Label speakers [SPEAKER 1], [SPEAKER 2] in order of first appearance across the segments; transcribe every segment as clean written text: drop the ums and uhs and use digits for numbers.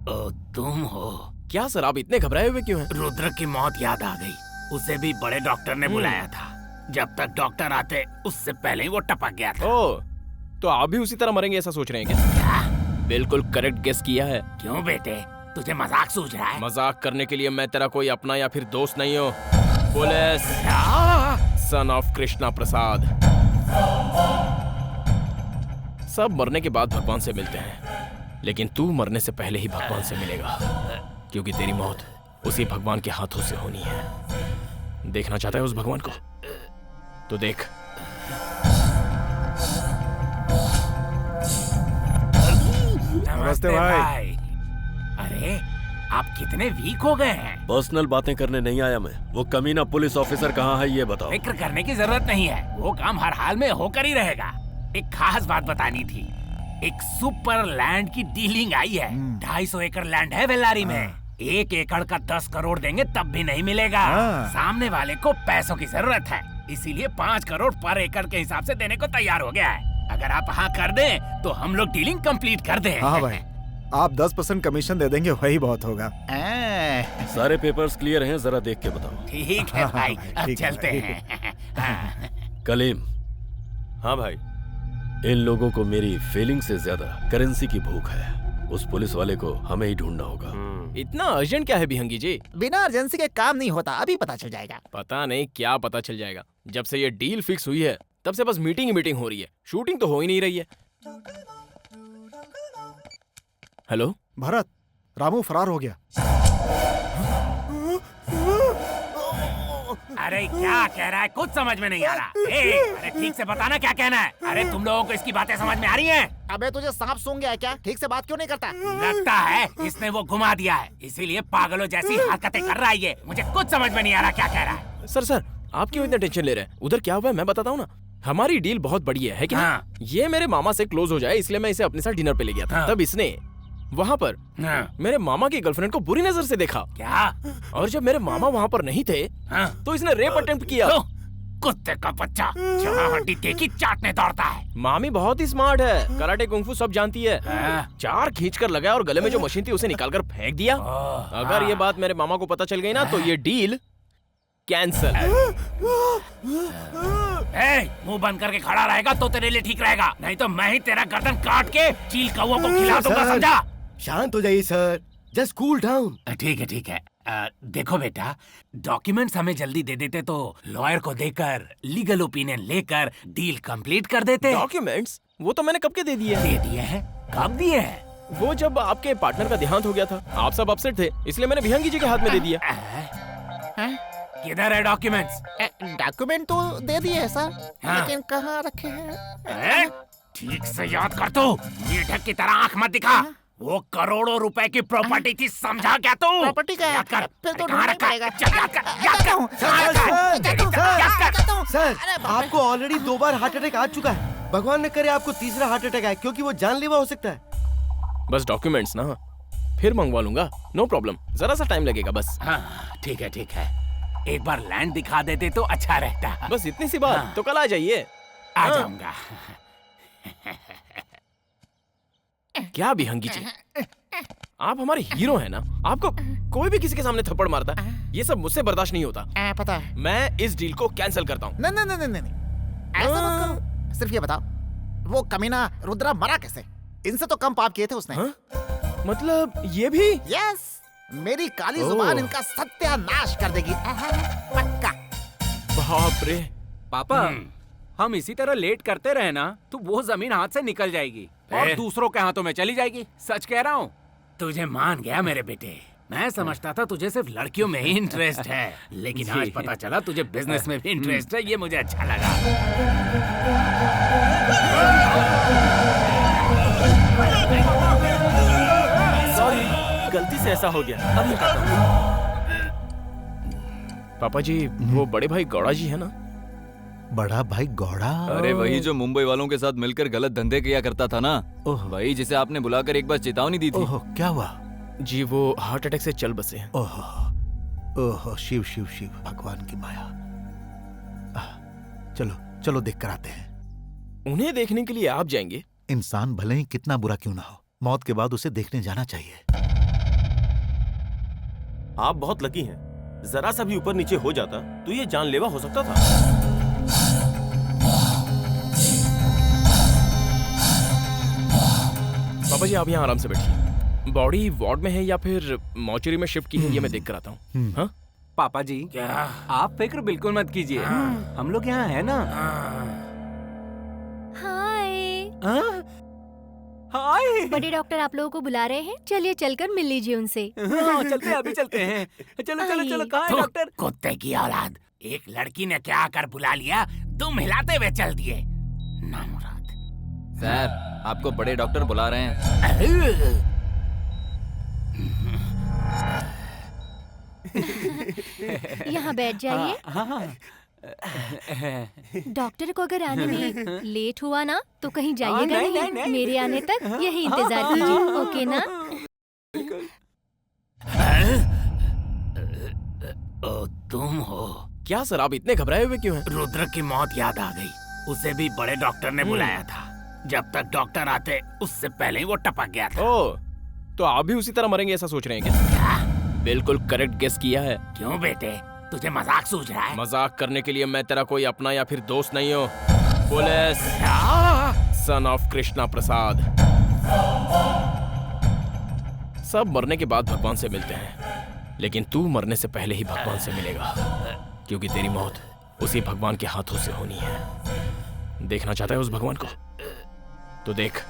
[SPEAKER 1] ओ, तुम हो?
[SPEAKER 2] क्या सर, आप इतने घबराए हुए क्यों हैं?
[SPEAKER 1] रुद्र की मौत याद आ गई। उसे भी बड़े डॉक्टर ने बुलाया था। जब तक डॉक्टर आते उससे पहले ही वो टपक गया था।
[SPEAKER 2] ओह, तो आप भी उसी तरह मरेंगे ऐसा सोच रहे हैं
[SPEAKER 1] क्या?
[SPEAKER 2] बिल्कुल करेक्ट गेस किया है।
[SPEAKER 1] क्यों बेटे, तुझे मजाक सूझ रहा है?
[SPEAKER 2] मजाक करने के लिए मैं तेरा कोई अपना या फिर दोस्त नहीं हूँ। पुलिस, सन ऑफ कृष्णा प्रसाद। सब मरने के बाद भगवान से मिलते हैं, लेकिन तू मरने से पहले ही भगवान से मिलेगा, क्योंकि तेरी मौत उसी भगवान के हाथों से होनी है। देखना चाहता है उस भगवान को? तो देख।
[SPEAKER 1] नमस्ते भाई। अरे, आप कितने वीक हो गए हैं?
[SPEAKER 3] पर्सनल बातें करने नहीं आया मैं। वो कमीना पुलिस ऑफिसर कहाँ है ये बताओ।
[SPEAKER 1] फिक्र करने की जरूरत नहीं है, वो काम हर हाल में होकर ही रहेगा। एक खास बात बतानी थी। एक सुपर लैंड की डीलिंग आई है। 250 एकड़ लैंड है बेल्लारी में। 1 एकड़ का 10 करोड़ देंगे तब भी नहीं मिलेगा। सामने वाले को पैसों की जरूरत है, इसीलिए 5 करोड़ पर एकड़ के हिसाब से देने को तैयार हो गया है। अगर आप हाँ कर दें तो हम लोग डीलिंग कंप्लीट कर दें।
[SPEAKER 4] हाँ भाई, आप 10% कमीशन दे देंगे, वही बहुत होगा।
[SPEAKER 3] सारे पेपर्स क्लियर हैं, जरा देख के बताओ।
[SPEAKER 1] ठीक है भाई, अब चलते हैं।
[SPEAKER 3] कलीम।
[SPEAKER 2] हाँ भाई।
[SPEAKER 3] इन लोगों को मेरी फीलिंग से ज्यादा करेंसी की भूख है। उस पुलिस वाले को हमें ही ढूंढना होगा।
[SPEAKER 2] इतना अर्जेंट क्या है बिहंगी जी?
[SPEAKER 5] बिना अर्जेंसी के काम नहीं होता, अभी पता चल जाएगा।
[SPEAKER 2] पता नहीं क्या पता चल जाएगा। जब से ये डील फिक्स हुई है तब से बस मीटिंग ही मीटिंग हो रही है, शूटिंग तो हो ही नहीं रही है। हेलो
[SPEAKER 4] भरत, रामू फरार हो गया।
[SPEAKER 1] अरे क्या कह रहा है, कुछ समझ में नहीं आ रहा। अरे ठीक से बताना क्या कहना है। अरे तुम लोगों को इसकी बातें समझ में आ रही हैं?
[SPEAKER 5] अबे तुझे सांप सूंघ गया है क्या? ठीक से बात क्यों नहीं करता?
[SPEAKER 1] लगता है इसने वो घुमा दिया है, इसीलिए पागलों जैसी हरकतें कर रहा है ये। मुझे कुछ समझ में नहीं आ रहा क्या कह रहा है।
[SPEAKER 2] सर, आप क्यों इतना टेंशन ले रहे हैं? उधर क्या हुआ है मैं बताता हूँ ना। हमारी डील बहुत बड़ी है कि
[SPEAKER 1] हाँ।
[SPEAKER 2] ये मेरे मामा से क्लोज हो जाए, इसलिए मैं इसे अपने साथ डिनर पे ले गया था।
[SPEAKER 1] हाँ।
[SPEAKER 2] तब इसने वहाँ पर मेरे मामा की गर्लफ्रेंड को बुरी नजर से देखा।
[SPEAKER 1] क्या?
[SPEAKER 2] और जब मेरे मामा वहाँ पर नहीं थे तो इसने रेप अटेम्प्ट किया।
[SPEAKER 1] कुत्ते का बच्चा, जहाँ हड्डी देखी चाटने दौड़ता है।
[SPEAKER 2] मामी बहुत ही स्मार्ट है, कराटे कुंफू सब जानती है। 4 खींचकर लगाया और गले में जो मशीन थी उसे निकालकर फेंक दिया। अगर ये बात मेरे मामा को पता चल गई ना तो ये डील कैंसल।
[SPEAKER 1] मुंह बंद करके खड़ा रहेगा तो तेरे लिए ठीक रहेगा, नहीं तो मैं ही तेरा गर्दन काट के चील कौओं को खिला दूंगा, समझा?
[SPEAKER 6] शांत हो जाइए सर, जस्ट कूल डाउन।
[SPEAKER 1] ठीक है। देखो बेटा, डॉक्यूमेंट्स हमें जल्दी दे देते तो लॉयर को देकर लीगल ओपिनियन लेकर डील कंप्लीट कर देते।
[SPEAKER 2] डॉक्यूमेंट्स? वो तो मैंने कब के दे दिए
[SPEAKER 1] हैं। कब दिए हैं?
[SPEAKER 2] वो जब आपके पार्टनर का देहांत हो गया था, आप सब अपसेट थे, इसलिए मैंने विहंगी जी के हाथ में दे दिया।
[SPEAKER 1] किधर है डॉक्यूमेंट्स?
[SPEAKER 5] डॉक्यूमेंट तो दे दिए हैं सर, लेकिन कहाँ रखे हैं?
[SPEAKER 1] ठीक से याद कर तू, मेढक की तरह आंख मत दिखा। वो करोड़ों रुपए की प्रॉपर्टी थी, समझा क्या तू?
[SPEAKER 5] प्रॉपर्टी का
[SPEAKER 1] याद कर,
[SPEAKER 5] फिर तो
[SPEAKER 1] कहाँ रखा है? चल याद कर।
[SPEAKER 6] सर, आपको ऑलरेडी 2 बार हार्ट अटैक आ चुका है। भगवान न करे आपको तीसरा हार्ट अटैक आए, क्योंकि वो जानलेवा हो सकता है।
[SPEAKER 2] बस डॉक्यूमेंट्स ना, फिर मंगवा लूंगा, नो प्रॉब्लम। जरा सा टाइम लगेगा बस।
[SPEAKER 1] हाँ ठीक है। एक बार लैंड दिखा देते तो अच्छा रहता।
[SPEAKER 2] बस इतनी सी बात। तो कल आ जाइए।
[SPEAKER 1] आ जाऊंगा।
[SPEAKER 2] क्या बिहंगी जी, आप हमारे हीरो हैं ना। आपको कोई भी किसी के सामने थप्पड़ मारता, ये सब मुझसे बर्दाश्त नहीं होता।
[SPEAKER 5] पता है।
[SPEAKER 2] मैं इस डील को कैंसिल करता हूँ।
[SPEAKER 5] नहीं, ऐसा मत करो। सिर्फ ये बताओ, वो कमीना रुद्रा मरा कैसे? इनसे तो कम पाप किए थे उसने।
[SPEAKER 2] मतलब ये भी?
[SPEAKER 5] यस, मेरी काली जुबान इनका सत्यानाश कर देगी, पक्का।
[SPEAKER 2] बाप रे।
[SPEAKER 7] पापा, हम इसी तरह लेट करते रहे ना तो वो जमीन हाथ से निकल जाएगी और दूसरों के हाथों में चली जाएगी। सच कह रहा हूँ।
[SPEAKER 1] तुझे मान गया मेरे बेटे। मैं समझता था तुझे सिर्फ लड़कियों में ही इंटरेस्ट है, लेकिन आज पता चला तुझे बिजनेस में भी इंटरेस्ट है। ये मुझे अच्छा लगा।
[SPEAKER 2] सॉरी, गलती से ऐसा हो गया। अभी पापा जी, वो बड़े भाई गौड़ा जी है ना?
[SPEAKER 8] बड़ा भाई गौड़ा?
[SPEAKER 9] अरे वही जो मुंबई वालों के साथ मिलकर गलत धंधे किया करता था ना, वही जिसे आपने बुलाकर एक बार चेतावनी दी थी।
[SPEAKER 8] ओह, क्या हुआ?
[SPEAKER 2] जी वो हार्ट अटैक से चल बसे हैं।
[SPEAKER 8] ओह, शिव शिव शिव, भगवान की माया। चलो देख कर आते हैं।
[SPEAKER 2] उन्हें देखने के लिए आप जाएंगे?
[SPEAKER 8] इंसान भले ही कितना बुरा क्यों ना हो, मौत के बाद उसे देखने जाना चाहिए।
[SPEAKER 10] आप बहुत लकी हैं। जरा सा भी ऊपर नीचे हो जाता तो ये जानलेवा हो सकता था।
[SPEAKER 2] पापा जी आप यहाँ आराम से बैठिए। बॉडी वार्ड में है या फिर मॉर्चरी में शिफ्ट की है ये मैं देख कर आता हूँ। हाँ
[SPEAKER 7] पापा जी
[SPEAKER 1] क्या?
[SPEAKER 7] आप फिक्र बिल्कुल मत कीजिए, हम लोग यहाँ है ना।
[SPEAKER 11] हाय।
[SPEAKER 7] हाय।
[SPEAKER 11] बड़े डॉक्टर आप लोगों को बुला रहे हैं, चलिए चलकर मिल लीजिए उनसे।
[SPEAKER 7] चलते हैं, अभी चलते हैं। चलो चलो चलो, कहाँ है डॉक्टर?
[SPEAKER 1] कुत्ते की औलाद, एक लड़की ने क्या आकर बुला लिया, तुम हिलाते हुए चल दिए। नामुराद।
[SPEAKER 9] सर आपको बड़े डॉक्टर बुला रहे हैं।
[SPEAKER 11] यहाँ बैठ जाइए। डॉक्टर को अगर आने में लेट हुआ ना तो कहीं जाइएगा नहीं। मेरे आने तक यही इंतजार कीजिए, ओके ना?
[SPEAKER 1] ओ तुम हो?
[SPEAKER 2] क्या सर आप इतने घबराए हुए क्यों हैं?
[SPEAKER 1] रुद्र की मौत याद आ गई। उसे भी बड़े डॉक्टर ने बुलाया था। जब तक डॉक्टर आते उससे पहले ही वो टपक गया था।
[SPEAKER 2] ओह, तो आप भी उसी तरह मरेंगे ऐसा सोच रहे हैं क्या?
[SPEAKER 1] क्या?
[SPEAKER 2] बिल्कुल करेक्ट गेस किया है।
[SPEAKER 1] क्यों बेटे, तुझे मजाक सूझ रहा है?
[SPEAKER 2] मजाक करने के लिए मैं तेरा कोई अपना या फिर दोस्त नहीं हूँ। पुलिस सन ऑफ कृष्णा प्रसाद। सब मरने के बाद भगवान से मिलते हैं, लेकिन तू मरने से पहले ही भगवान से मिलेगा, क्योंकि तेरी मौत उसी भगवान के हाथों से होनी है। देखना चाहता है उस भगवान को? तो देख।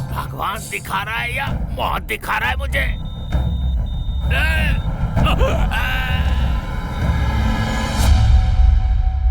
[SPEAKER 1] भगवान दिखा रहा है या मौत दिखा रहा है मुझे?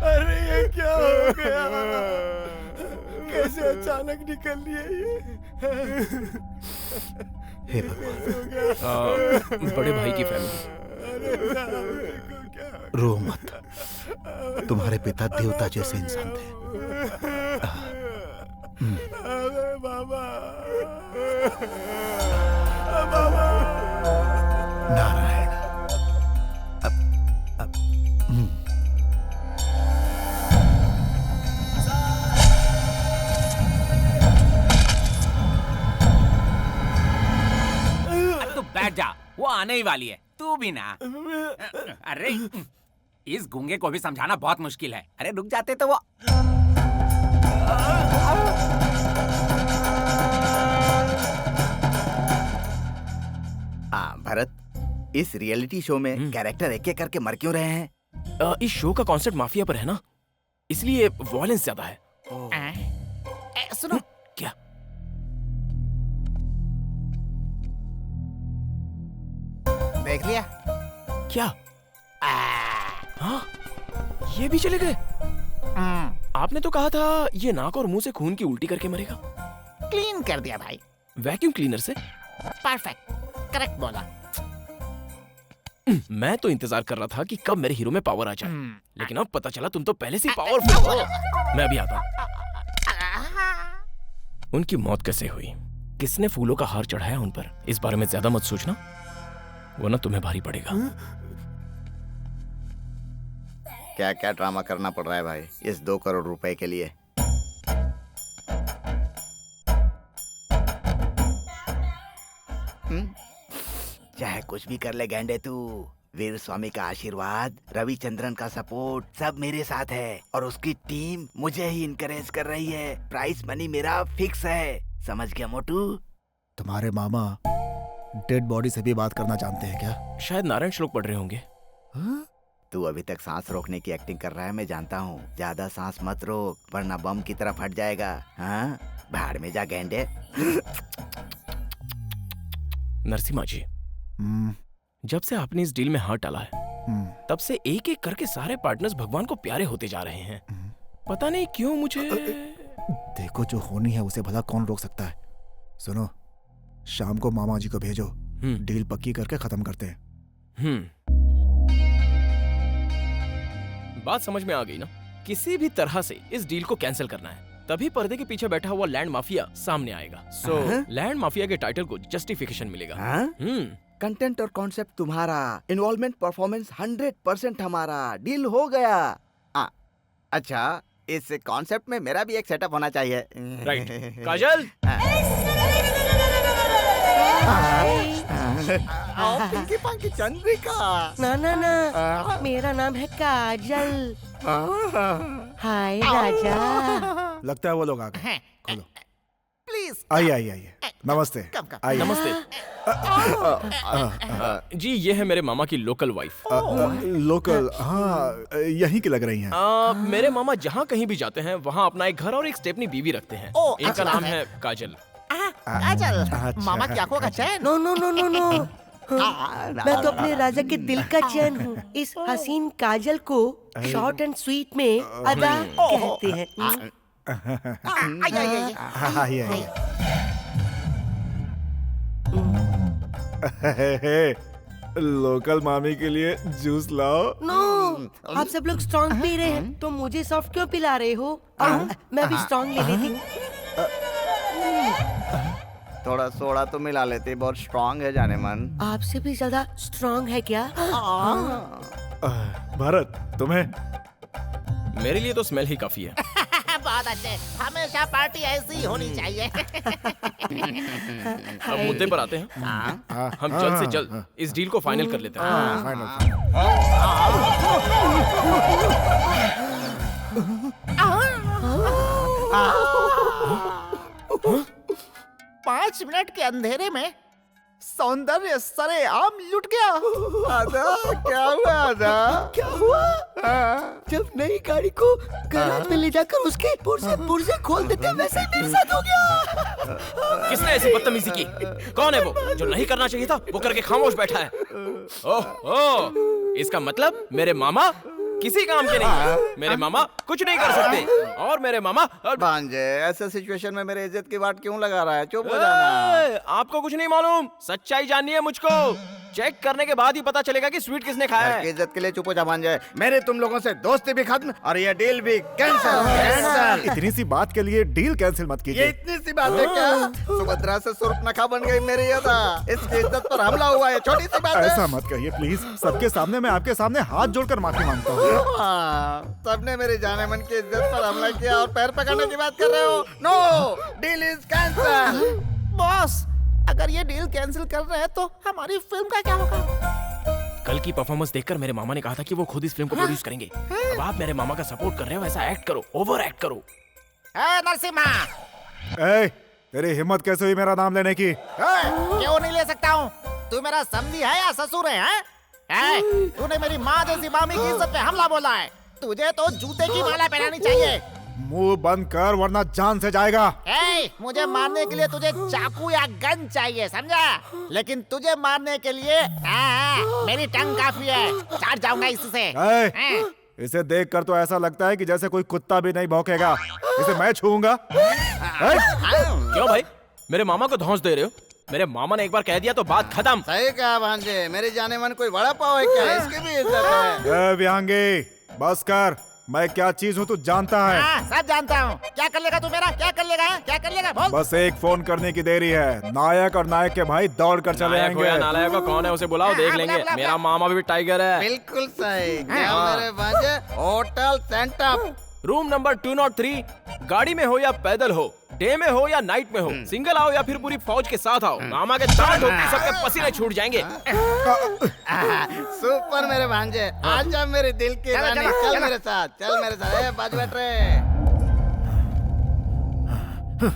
[SPEAKER 6] अरे ये क्या हो गया? कैसे अचानक निकल लिए ये?
[SPEAKER 8] हे भगवान।
[SPEAKER 2] बड़े भाई की फैमिली।
[SPEAKER 8] रो मत, तुम्हारे पिता देवता जैसे इंसान थे। नारायण।
[SPEAKER 7] अब तू बैठ जा, वो आने ही वाली है। तू भी ना। अरे इस गूंगे को भी समझाना बहुत मुश्किल है। अरे रुक जाते तो वो।
[SPEAKER 5] भरत, इस रियलिटी शो में कैरेक्टर एक एक करके मर क्यों रहे हैं?
[SPEAKER 2] इस शो का कॉन्सेप्ट माफिया पर है ना, इसलिए वॉयलेंस ज्यादा है।
[SPEAKER 5] सुनो,
[SPEAKER 2] क्या?
[SPEAKER 5] देख लिया?
[SPEAKER 2] क्या? हाँ, ये भी चले गए? आपने तो कहा था ये नाक और मुंह से खून की उल्टी करके मरेगा।
[SPEAKER 5] क्लीन कर दिया भाई।
[SPEAKER 2] वैक्यूम क्लीनर से?
[SPEAKER 5] परफेक्ट, करेक्ट बोला।
[SPEAKER 2] मैं तो इंतजार कर रहा था कि कब मेरे हीरो में पावर आ जाए, लेकिन अब पता चला तुम तो पहले से ही पावरफुल हो। मैं अभी आता हूँ। उनकी मौत कैसे हुई, किसने फूलों का हार चढ़ाया उन पर, इस बारे में ज्यादा मत सोचना, वरना तुम्हें भारी पड़ेगा।
[SPEAKER 5] क्या क्या ड्रामा करना पड़ रहा है भाई इस 2 करोड़ रुपए के लिए? चाहे कुछ भी कर ले गेंडे तू, वीर स्वामी का आशीर्वाद, रविचंद्रन का सपोर्ट सब मेरे साथ है और उसकी टीम मुझे ही इनकरेज कर रही है। प्राइस मनी मेरा फिक्स है, समझ गया मोटू?
[SPEAKER 4] तुम्हारे मामा डेड बॉडी से भी बात करना जानते हैं क्या?
[SPEAKER 2] शायद नारायण श्लोक पढ़ रहे होंगे।
[SPEAKER 5] तू अभी तक सांस रोकने की एक्टिंग कर रहा है, मैं जानता हूँ। ज्यादा सांस मत रोक वरना बम की तरह फट जाएगा। हाँ, भाड़ में जा गेंडे।
[SPEAKER 2] नरसिम्हा जी, जब से आपने इस डील में हाथ डाला है, तब से एक एक करके सारे पार्टनर्स भगवान को प्यारे होते जा रहे हैं। पता नहीं क्यों मुझे।
[SPEAKER 4] देखो, जो होनी है उसे भला कौन रोक सकता है। सुनो, शाम को मामा जी को भेजो, डील पक्की करके खत्म करते हैं।
[SPEAKER 2] बात समझ में आ गई ना? किसी भी तरह से इस डील को कैंसिल करना है, तभी पर्दे के पीछे बैठा हुआ लैंड माफिया सामने आएगा। लैंड माफिया के टाइटल को जस्टिफिकेशन मिलेगा।
[SPEAKER 5] कंटेंट और कॉन्सेप्ट तुम्हारा, इन्वॉल्वमेंट परफॉर्मेंस 100% हमारा, डील हो गया। अच्छा, इस कॉन्सेप्ट में मेरा भी एक सेटअप होना चाहिए।
[SPEAKER 2] राइट। काजल,
[SPEAKER 5] पिंकी पांकी चंद्रिका।
[SPEAKER 6] ना ना ना, मेरा नाम है काजल। हाय राजा।
[SPEAKER 4] लगता है वो लोग आ गए। खोलो।
[SPEAKER 5] प्लीज
[SPEAKER 4] आइए आइए आइए। नमस्ते। आइए।
[SPEAKER 2] नमस्ते। जी ये है मेरे मामा की लोकल वाइफ।
[SPEAKER 4] लोकल, हाँ यहीं की लग रही हैं।
[SPEAKER 2] मेरे मामा जहाँ कहीं भी जाते हैं वहाँ अपना एक घर और एक स्टेपनी बीवी रखते हैं। इनका नाम है काजल।
[SPEAKER 5] काजल, मामा की आंखों का चैन।
[SPEAKER 6] No no no no no, मैं तो अपने राजा के दिल का चैन हूँ। इस हसीन काजल को शॉर्ट एंड स्वीट में अदा कहते हैं।
[SPEAKER 4] आइए। लोकल मामी के लिए जूस लाओ।
[SPEAKER 6] नो, आप सब लोग स्ट्रॉन्ग पी रहे हैं तो मुझे सॉफ्ट क्यों पिला रहे हो? मैं भी स्ट्रॉन्ग ले लेती।
[SPEAKER 5] थोड़ा सोडा तो मिला लेते, बहुत स्ट्रांग है जाने मन।
[SPEAKER 6] आपसे भी ज्यादा स्ट्रॉन्ग है क्या?
[SPEAKER 4] भारत, तुम्हें?
[SPEAKER 2] मेरे लिए तो स्मेल ही काफी है।
[SPEAKER 5] बहुत अच्छे, हमेशा पार्टी ऐसी ही होनी चाहिए।
[SPEAKER 2] अब मुद्दे पर आते हैं। हम जल्द से जल्द इस डील को फाइनल कर लेते हैं।
[SPEAKER 5] 5 मिनट के अंधेरे में सौंदर्य सरेआम लुट गया। आदा, क्या हुआ आदा?
[SPEAKER 6] क्या हुआ? जब नई गाड़ी को गैराज में ले जाकर उसके पुर्जे खोल देते वैसे ही मेरे साथ हो गया।
[SPEAKER 2] किसने ऐसी बदतमीजी की? कौन है वो जो नहीं करना चाहिए था वो करके खामोश बैठा है? ओह, इसका मतलब मेरे मामा किसी काम के नहीं है। मेरे मामा कुछ नहीं कर सकते और मेरे मामा
[SPEAKER 5] भांजे, ऐसे सिचुएशन में मेरे इज्जत की बात क्यों लगा रहा है? चुप हो जाना।
[SPEAKER 2] आपको कुछ नहीं मालूम, सच्चाई जाननी है मुझको। चेक करने के बाद ही पता चलेगा कि स्वीट किसने खाया है।
[SPEAKER 5] इज्जत के लिए चुप हो जा भांजे। मेरे तुम लोगों से दोस्ती भी खत्म और ये डील भी कैंसिल।
[SPEAKER 4] इतनी सी बात के लिए डील कैंसिल मत कीजिए।
[SPEAKER 5] ये इतनी सी बात है क्या? सुभद्रा से सुर्पनखा बन गई मेरी अदा। इसकी इज्जत पर हमला हुआ है, छोटी सी बात है।
[SPEAKER 4] ऐसा मत कहिए प्लीज। सबके सामने मैं आपके सामने हाथ जोड़कर माफी मांगता हूँ।
[SPEAKER 5] सबने मेरे जाने मन की इज्जत पर हमला किया और पैर पकड़ने की बात कर रहे हो? No, deal is cancel. Boss, अगर ये डील कैंसिल कर रहे हैं तो हमारी फिल्म का क्या होगा?
[SPEAKER 2] कल की परफॉर्मेंस देखकर मेरे मामा ने कहा था कि वो खुद इस फिल्म को प्रोड्यूस करेंगे। अब आप मेरे मामा का सपोर्ट कर रहे हो, ऐसा एक्ट करो, ओवर एक्ट करो।
[SPEAKER 5] नरसिम्हा,
[SPEAKER 4] तेरी हिम्मत कैसे हुई मेरा नाम लेने की?
[SPEAKER 5] क्यों नहीं ले सकता हूँ? तू मेरा समधी है या ससुर है? तूने मेरी माँ जैसी मामी की इज्जत पे हमला बोला है। तुझे तो जूते की माला पहनानी चाहिए।
[SPEAKER 4] मुंह बंद कर वरना जान से जाएगा।
[SPEAKER 5] मुझे मारने के लिए तुझे चाकू या गन चाहिए, समझा? लेकिन तुझे मारने के लिए मेरी टंग काफी है। चाट जाऊंगा इससे।
[SPEAKER 4] इसे देखकर तो ऐसा लगता है कि जैसे कोई कुत्ता भी नहीं भौंकेगा। इसे मैं छूऊंगा।
[SPEAKER 2] क्यों भाई, मेरे मामा को धौंस दे रहे हो? मेरे मामा ने एक बार कह दिया तो बात खत्म।
[SPEAKER 5] सही कहा भांजे, मेरे जाने मन कोई बड़ा पाव है क्या? इसकी भी इज्जत है।
[SPEAKER 4] विहांगी, बस कर। मैं क्या चीज हूँ तू जानता है।
[SPEAKER 5] सब जानता हूँ। क्या कर लेगा तू मेरा? क्या कर लेगा? क्या कर लेगा? बोल।
[SPEAKER 4] बस एक फोन करने की देरी है। नायक और नायक के भाई दौड़ कर चले आएंगे।
[SPEAKER 2] नायक को कौन है उसे बुलाओ, देख लेंगे। मेरा मामा भी टाइगर है।
[SPEAKER 5] बिल्कुल सही। मेरे भांजे, होटल सेंटर
[SPEAKER 2] रूम नंबर 203। गाड़ी में हो या पैदल हो, डे में हो या नाइट में हो, सिंगल आओ या फिर पूरी फौज के साथ आओ, मामा के दांत ठोकते सबके पसीने छूट जाएंगे।
[SPEAKER 5] सुपर मेरे भांजे, आजा मेरे दिल की रानी, चल मेरे साथ, चल मेरे साथ। बाजू बैठ रहे।